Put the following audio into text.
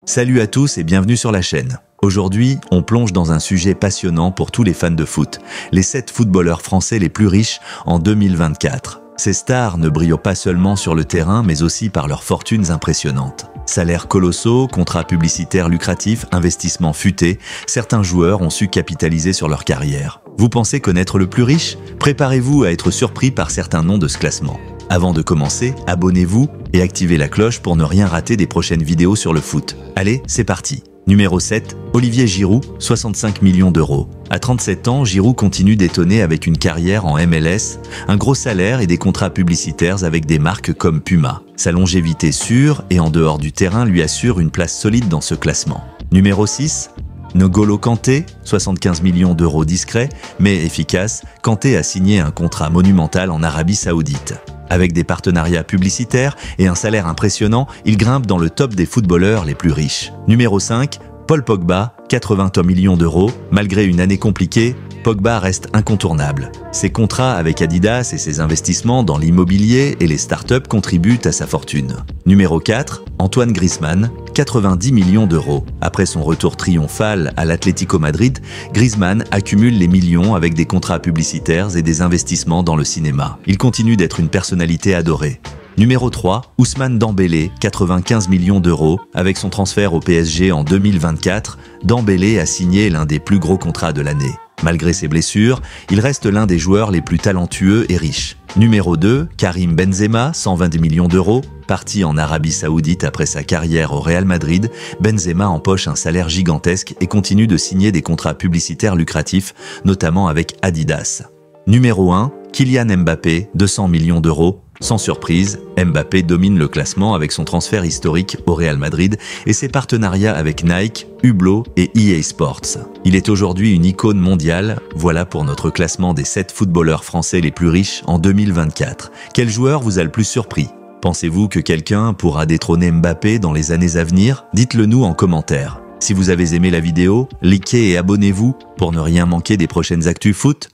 Salut à tous et bienvenue sur la chaîne. Aujourd'hui, on plonge dans un sujet passionnant pour tous les fans de foot, les 7 footballeurs français les plus riches en 2024. Ces stars ne brillent pas seulement sur le terrain, mais aussi par leurs fortunes impressionnantes. Salaires colossaux, contrats publicitaires lucratifs, investissements futés, certains joueurs ont su capitaliser sur leur carrière. Vous pensez connaître le plus riche? Préparez-vous à être surpris par certains noms de ce classement. Avant de commencer, abonnez-vous et activez la cloche pour ne rien rater des prochaines vidéos sur le foot. Allez, c'est parti. Numéro 7, Olivier Giroud, 65 millions d'euros. À 37 ans, Giroud continue d'étonner avec une carrière en MLS, un gros salaire et des contrats publicitaires avec des marques comme Puma. Sa longévité sûre et en dehors du terrain lui assure une place solide dans ce classement. Numéro 6, N'Golo Kanté, 75 millions d'euros discrets, mais efficaces, Kanté a signé un contrat monumental en Arabie Saoudite. Avec des partenariats publicitaires et un salaire impressionnant, il grimpe dans le top des footballeurs les plus riches. Numéro 5, Paul Pogba, 80 millions d'euros. Malgré une année compliquée, Pogba reste incontournable. Ses contrats avec Adidas et ses investissements dans l'immobilier et les startups contribuent à sa fortune. Numéro 4, Antoine Griezmann, 90 millions d'euros. Après son retour triomphal à l'Atlético Madrid, Griezmann accumule les millions avec des contrats publicitaires et des investissements dans le cinéma. Il continue d'être une personnalité adorée. Numéro 3, Ousmane Dembélé, 95 millions d'euros. Avec son transfert au PSG en 2024, Dembélé a signé l'un des plus gros contrats de l'année. Malgré ses blessures, il reste l'un des joueurs les plus talentueux et riches. Numéro 2, Karim Benzema, 120 millions d'euros. Parti en Arabie Saoudite après sa carrière au Real Madrid, Benzema empoche un salaire gigantesque et continue de signer des contrats publicitaires lucratifs, notamment avec Adidas. Numéro 1, Kylian Mbappé, 200 millions d'euros. Sans surprise, Mbappé domine le classement avec son transfert historique au Real Madrid et ses partenariats avec Nike, Hublot et EA Sports. Il est aujourd'hui une icône mondiale. Voilà pour notre classement des 7 footballeurs français les plus riches en 2024. Quel joueur vous a le plus surpris? Pensez-vous que quelqu'un pourra détrôner Mbappé dans les années à venir? Dites-le nous en commentaire. Si vous avez aimé la vidéo, likez et abonnez-vous pour ne rien manquer des prochaines actus foot.